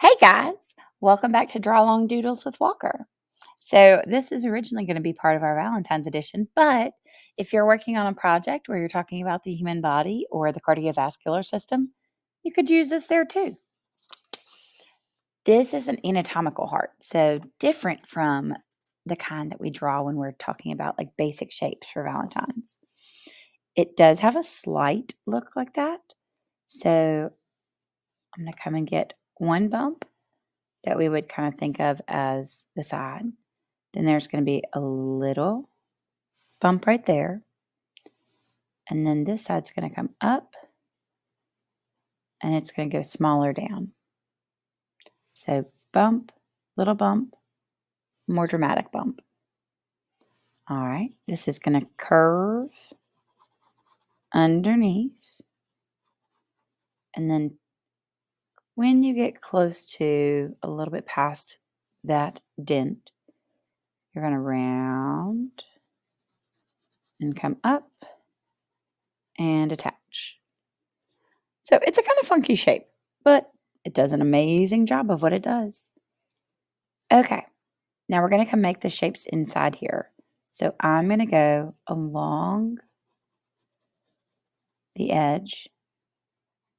Hey guys, welcome back to Draw Along Doodles with Walker. So, this is originally going to be part of our Valentine's edition, but if you're working on a project where you're talking about the human body or the cardiovascular system, you could use this there too. This is an anatomical heart, so different from the kind that we draw when we're talking about like basic shapes for Valentine's. It does have a slight look like that. So, I'm going to come and get one bump that we would kind of think of as the side. Then there's going to be a little bump right there. And then this side's going to come up and it's going to go smaller down. So bump, little bump, more dramatic bump. All right, this is going to curve underneath. And then when you get close to a little bit past that dent, you're going to round and come up and attach. So it's a kind of funky shape, but it does an amazing job of what it does. Okay, now we're going to come make the shapes inside here. So I'm going to go along the edge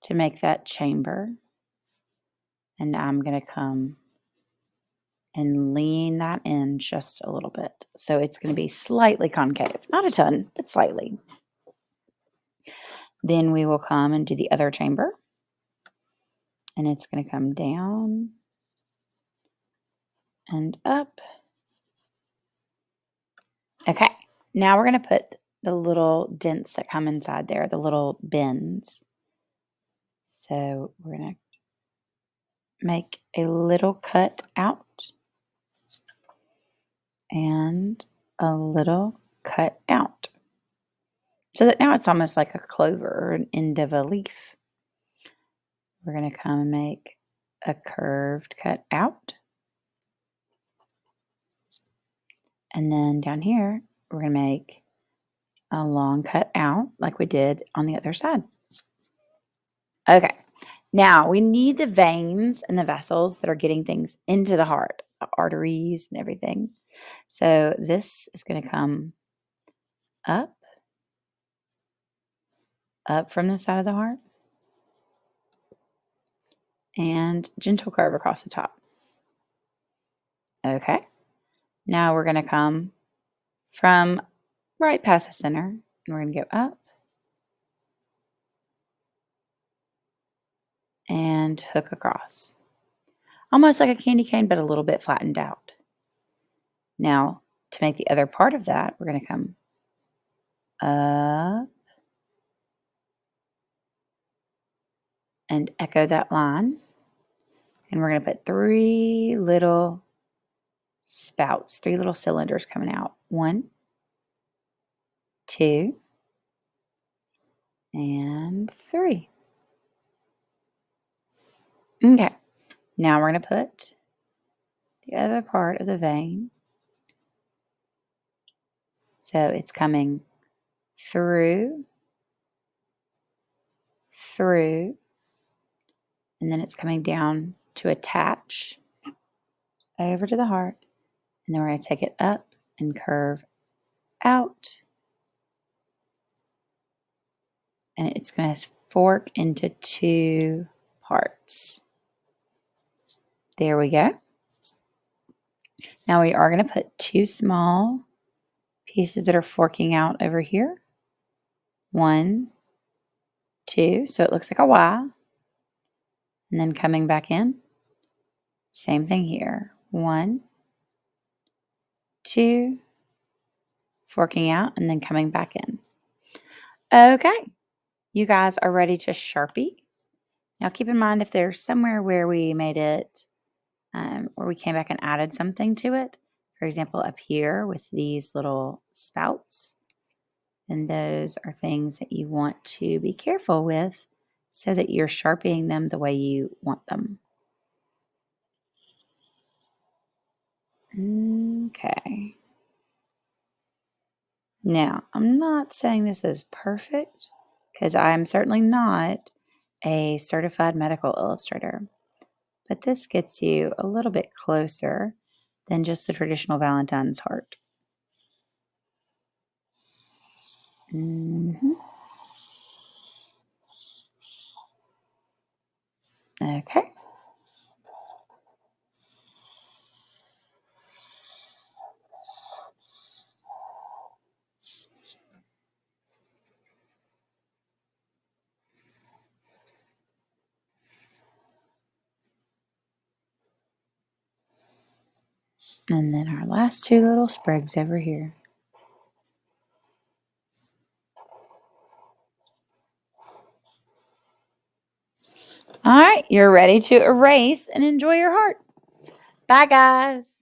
to make that chamber. And I'm going to come and lean that in just a little bit. So it's going to be slightly concave. Not a ton, but slightly. Then we will come and do the other chamber. And it's going to come down and up. Okay, now we're going to put the little dents that come inside there, the little bends. So we're going to make a little cut out and a little cut out. So that now it's almost like a clover or an end of a leaf. We're going to come and make a curved cut out. And then down here, we're going to make a long cut out like we did on the other side. Okay, now we need the veins and the vessels that are getting things into the heart, the arteries and everything. So this is going to come up from the side of the heart, and gentle curve across the top. Okay, now we're going to come from right past the center, and we're going to go up and hook across. Almost like a candy cane, but a little bit flattened out. Now, to make the other part of that, we're going to come up and echo that line. And we're going to put three little spouts, three little cylinders coming out. 1, 2, and 3. Okay, now we're going to put the other part of the vein. So it's coming through, and then it's coming down to attach over to the heart. And then we're going to take it up and curve out. And it's going to fork into 2 parts. There we go. Now we are going to put 2 small pieces that are forking out over here. 1, 2, so it looks like a Y. And then coming back in. Same thing here. 1, 2, forking out, and then coming back in. Okay, you guys are ready to Sharpie. Now keep in mind if there's somewhere where we made it, where we came back and added something to it, for example, up here with these little spouts, then those are things that you want to be careful with so that you're sharpening them the way you want them. Okay. Now, I'm not saying this is perfect because I'm certainly not a certified medical illustrator, but this gets you a little bit closer than just the traditional Valentine's heart. Mhm. Okay. And then our last two little sprigs over here. All right, you're ready to erase and enjoy your heart. Bye, guys.